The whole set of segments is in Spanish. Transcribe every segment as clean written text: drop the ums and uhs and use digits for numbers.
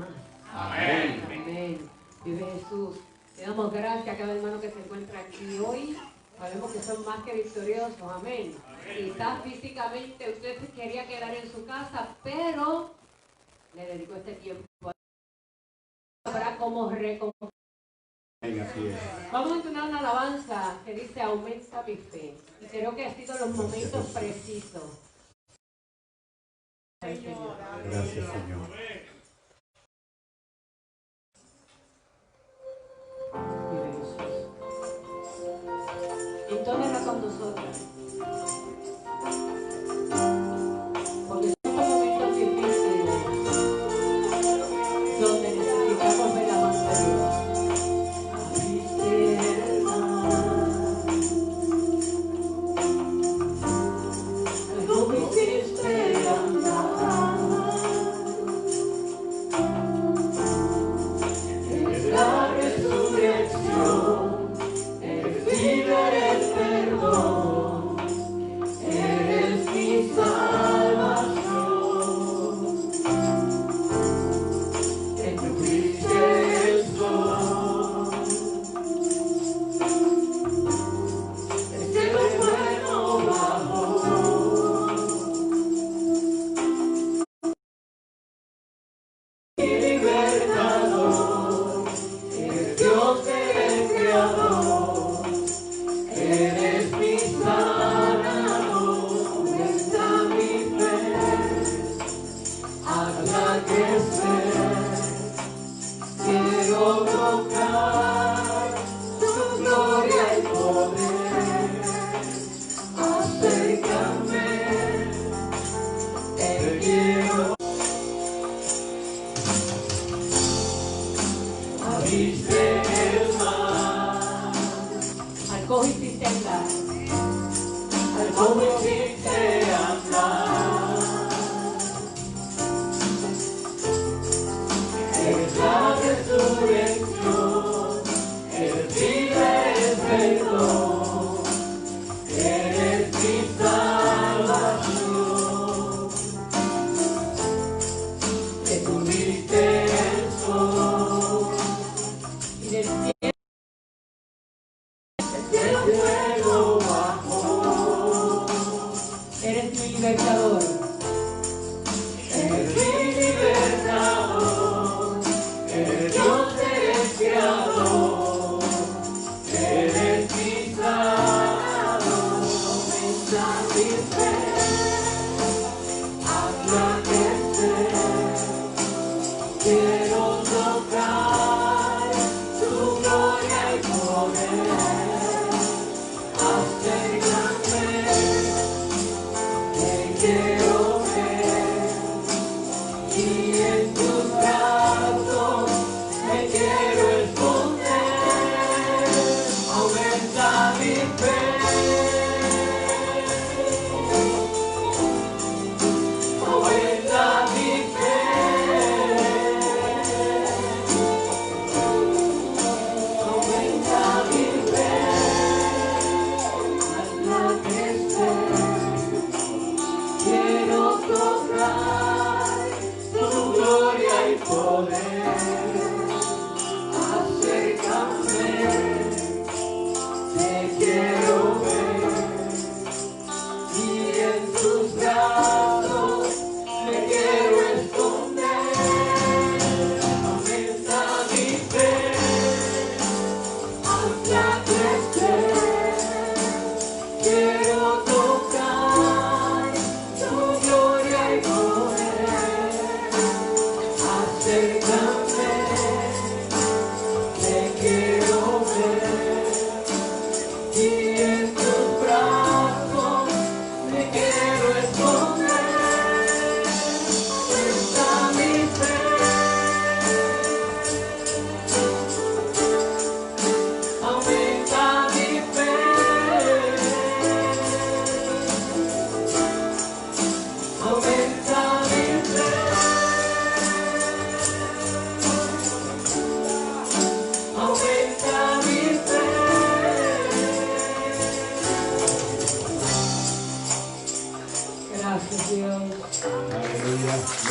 más. Amén. Amén. Vive Jesús. Le damos gracias a cada hermano que se encuentra aquí hoy. Sabemos que son más que victoriosos. Amén. Quizás físicamente usted se quería quedar en su casa, pero le dedicó este tiempo. Habrá como recompensa. Vamos a entonar una alabanza que dice aumenta mi fe. Y creo que ha sido los momentos precisos. Gracias, Señor. Entónela con nosotros. Porque son momentos difíciles donde necesitamos ver la mano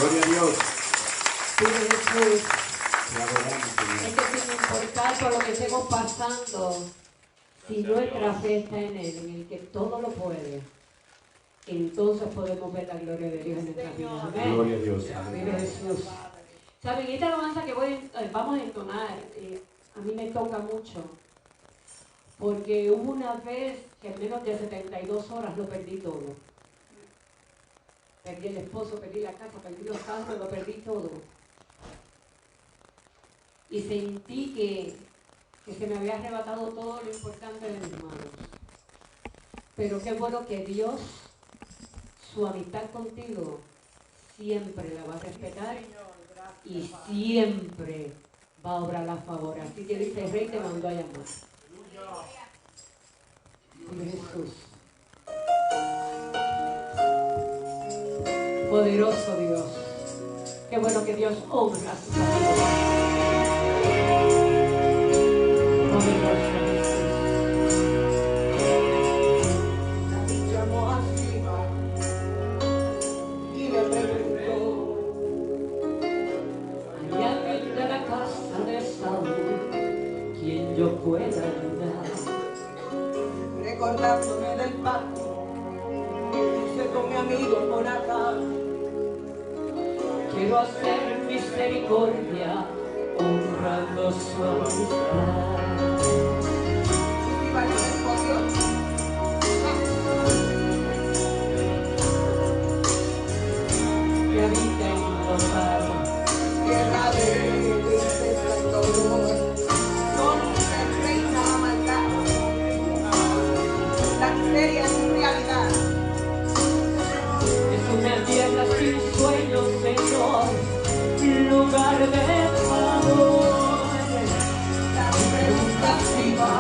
de Dios. Mire Jesús, Te adoramos, Señor. es que sin importar por lo que estemos pasando, si nuestra fe está en Él, en el que todo lo puede, entonces podemos ver la gloria de Dios en nuestra vida. Amén. Gloria a Dios. Mire Jesús. Saben, esta alabanza que vamos a entonar, a mí me toca mucho, porque hubo una vez que en menos de 72 horas lo perdí todo. Perdí el esposo, perdí la casa, perdí los carros, lo perdí todo. Y sentí que se me había arrebatado todo lo importante de mis manos. Pero qué bueno que Dios, su amistad contigo, siempre la va a respetar y siempre va a obrar a favor. Así que dice, el Rey te mandó a llamar. Y Jesús. Poderoso Dios. Qué bueno que Dios honra a sus amigos. Poderoso Jesús. Llamó a Siba y le preguntó: Hay alguien de la casa de Saúl quien yo pueda ayudar. recordándome del pacto que hice con mi amigo Jonatán. Quiero hacer misericordia honrando su amistad. Y Siba le respondió: Que habita en los mares. tierra de esplendor, donde reina la maldad, la miseria es su realidad. Es una tierra sin sueños, Señor, lugar de favor. La pregunta Siba: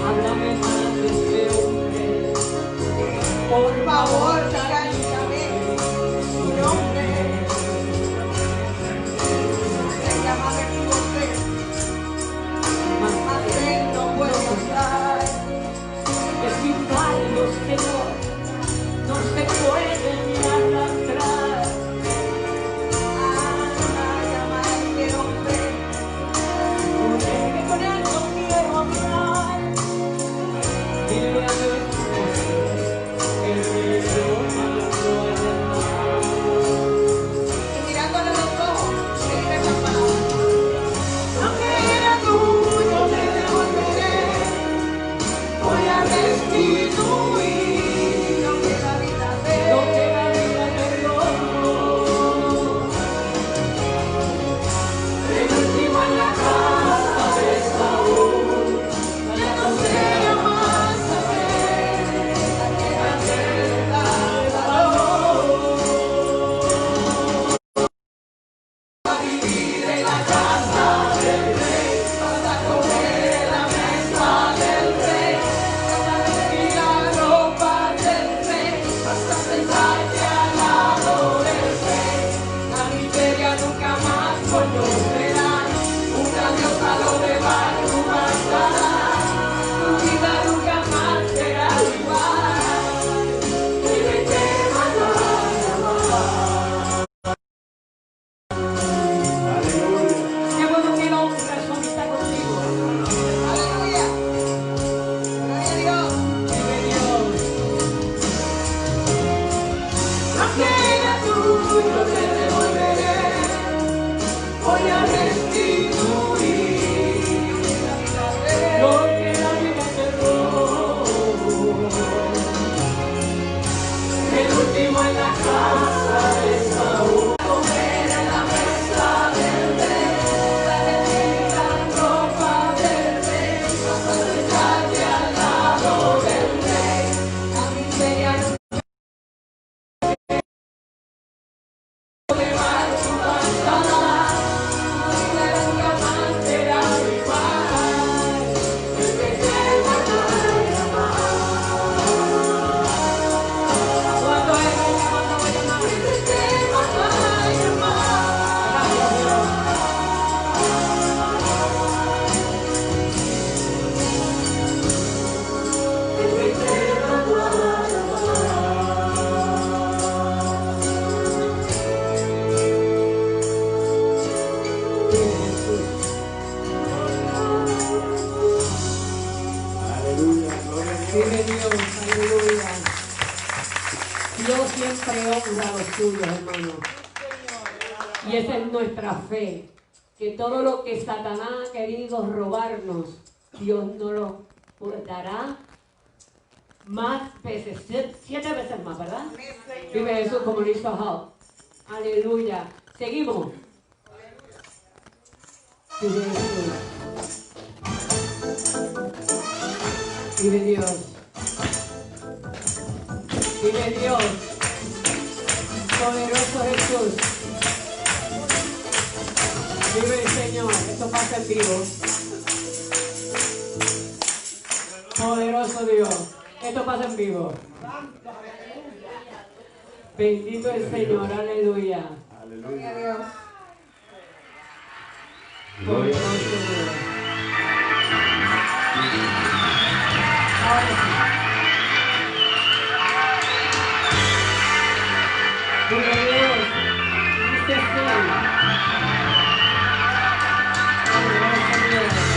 Háblame más de ese hombre, por favor, cállame su nombre. suyos, hermano. Y esa es nuestra fe. Que todo lo que Satanás ha querido robarnos, Dios nos lo dará más veces, 7 veces más, ¿verdad? Vive Jesús como lo hizo a Job. Aleluya. Seguimos. Vive Jesús. Vive Dios. Vive Dios. Poderoso Jesús. Vive el Señor. Esto pasa en vivo. Poderoso Dios. Esto pasa en vivo. Bendito el Señor. Aleluya. Aleluya. Poderoso Gloria a Dios. Dios. Ahora sí. Vive Dios. Dice sí. Poderoso Dios.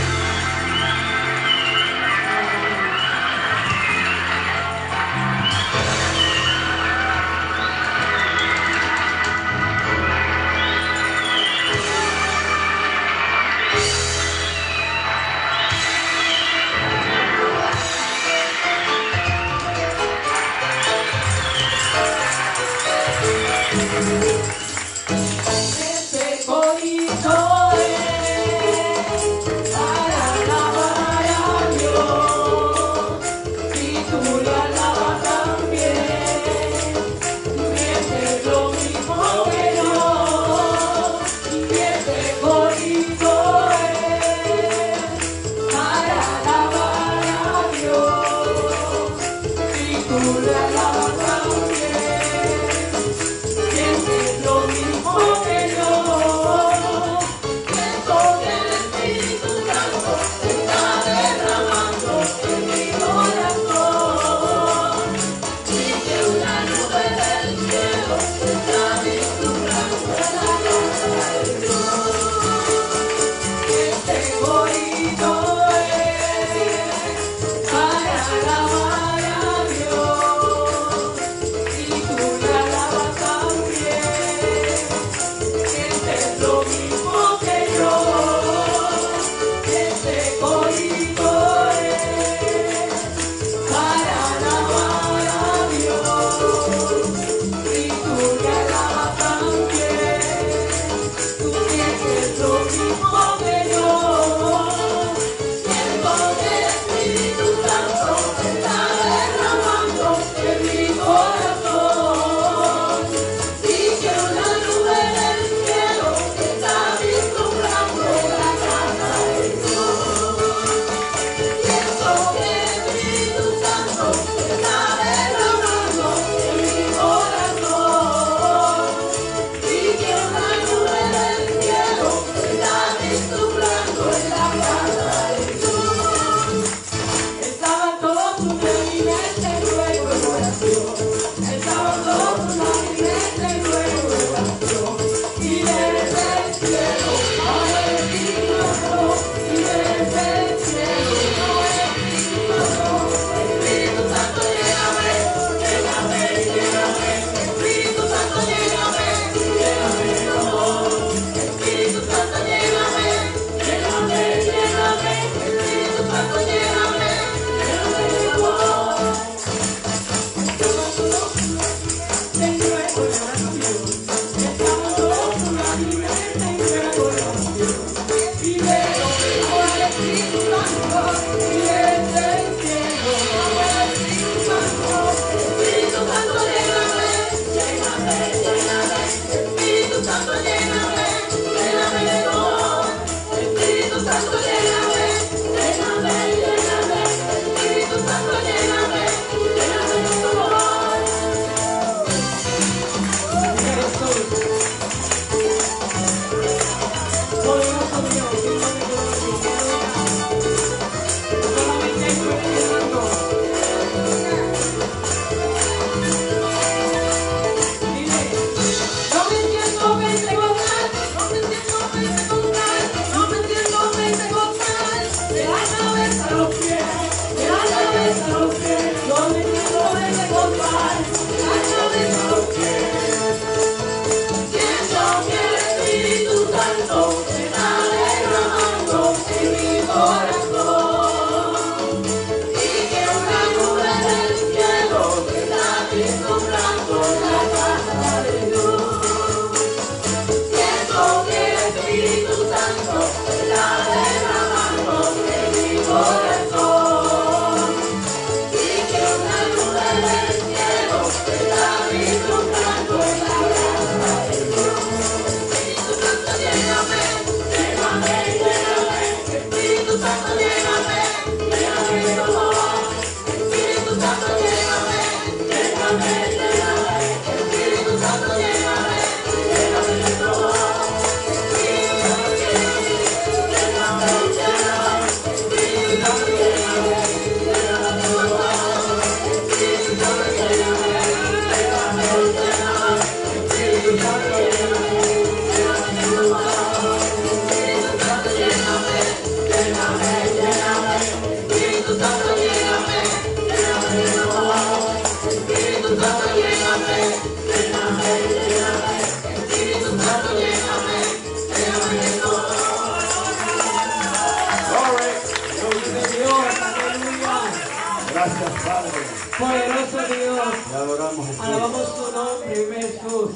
Poderoso Dios. Te adoramos, Jesús. Alabamos tu nombre, Jesús.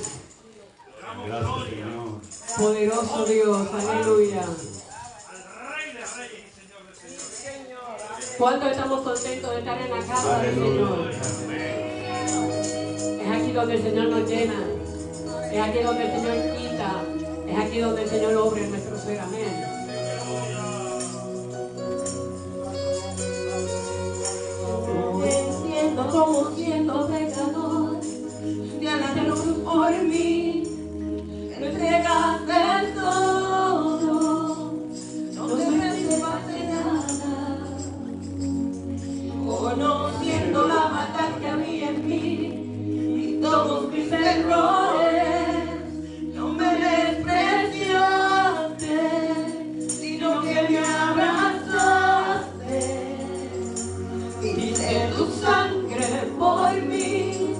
Gracias, Señor. Poderoso Dios, aleluya. ¿Cuánto estamos contentos de estar en la casa del Señor? Es aquí donde el Señor nos llena. Es aquí donde el Señor quita. Es aquí donde el Señor obra en nuestro ser. Amén. No entiendo cómo siendo pecador, te alejaron por mí, me entregaste todo, no te reservaste nada, conociendo la maldad que había en mí y todos mis errores, no me despreciaste, sino que me abrazaste. Diste tu sangre por mí,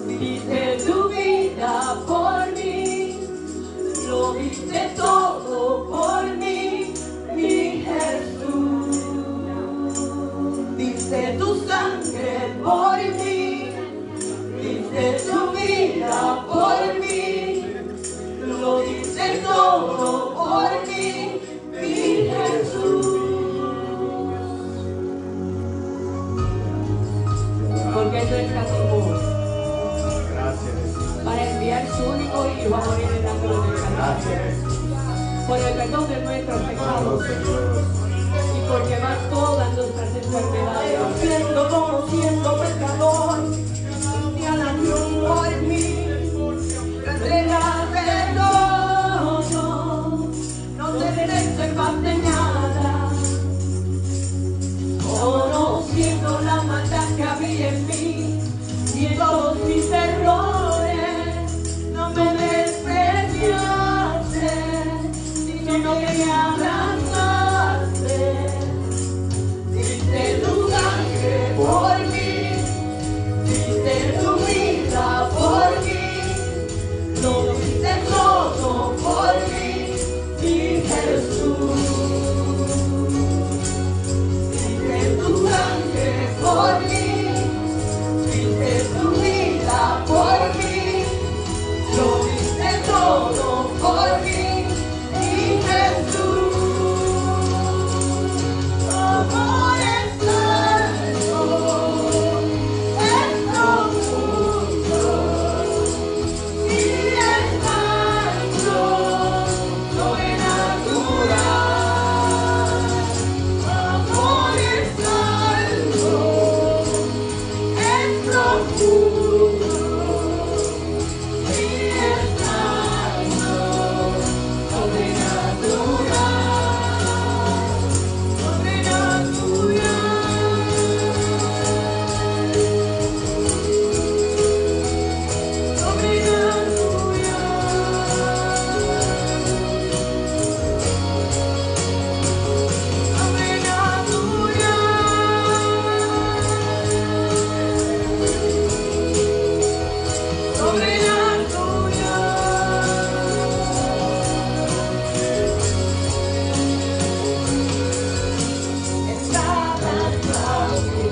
diste tu vida por mí, lo diste todo por mí, mi Jesús. Diste tu sangre por mí, diste tu vida por mí, lo diste todo por mí, mi Jesús. Porque Él es amor Gracias, Jesús. para enviar su único Hijo a morir en la cruz del Gracias, Calvario. Jesús. Por el perdón de nuestros pecados, Señor. y por llevar todas nuestras enfermedades. Siendo pecador, te alabó por mí, me entregaste todo, no te reservaste nada, conociendo la maldad que había en mí y en todos mis errores, no me despreciaste, sino que me abrazaste. Diste tu sangre por mí, diste tu vida por mí, lo diste todo por mí, mi Jesús. Diste tu sangre por mí, diste tu vida por mí, lo diste todo por mí, mi Jesús. Amor es santo, es profundo, y es santo, sobrenatural. Amor es santo, es profundo, y es santo,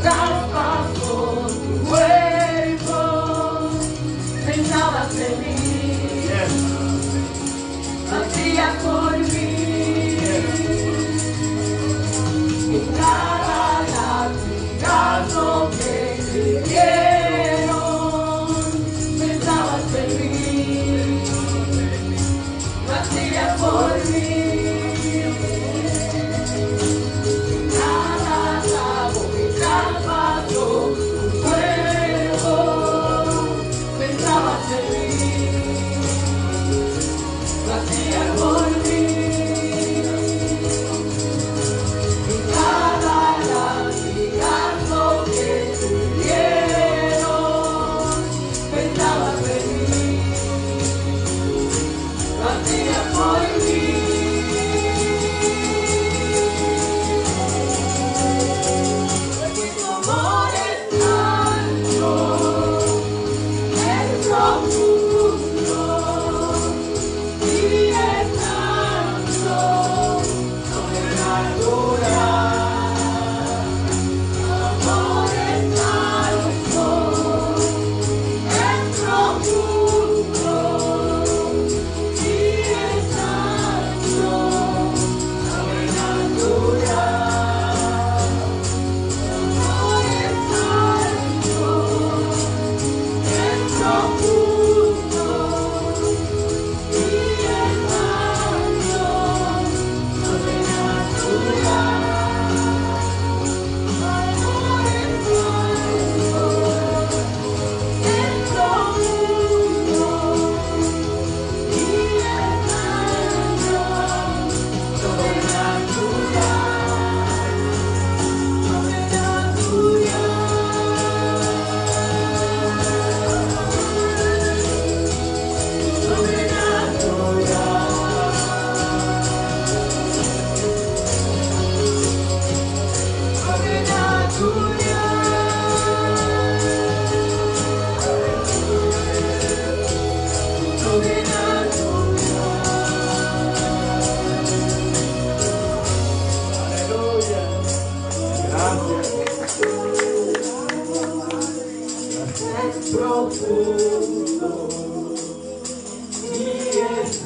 traspasó tu cuerpo, pensabas en mí, hacías por mí. Y cada latigazo que te dieron, pensabas en mí, hacías por mí. Cada clavo que traspasó tu cuerpo, pensabas en mí, hacías por mí. Y cada latigazo que te dieron, pensabas en mí, hacías por mí. Tu amor es santo, es profundo, y es santo, sobrenatural. Tu amor es santo,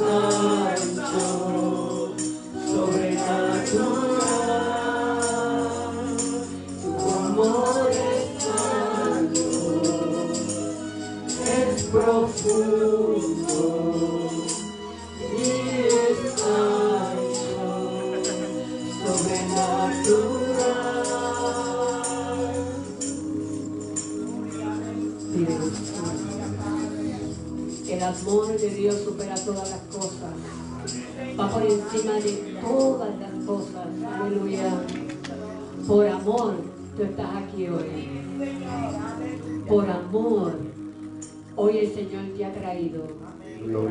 ancho, sobrenatural. Tu amor es santo, es profundo y es ancho, sobrenatural. El amor de Dios supera todas las cosas. Va por encima de todas las cosas. Aleluya. Por amor, tú estás aquí hoy. Por amor, hoy el Señor te ha traído.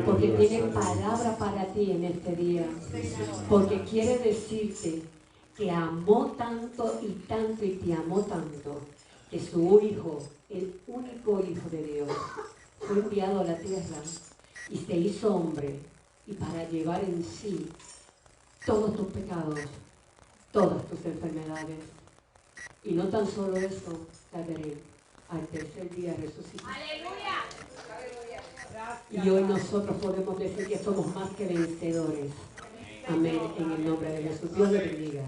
Porque tiene palabra para ti en este día. Porque quiere decirte que amó tanto y tanto y te amó tanto que su Hijo, el único Hijo de Dios, fue enviado a la tierra y se hizo hombre, y para llevar en sí todos tus pecados, todas tus enfermedades. Y no tan solo eso, Catherine, al tercer día resucitó. ¡Aleluya! Y hoy nosotros podemos decir que somos más que vencedores. Amén, en el nombre de Jesús. Dios le bendiga.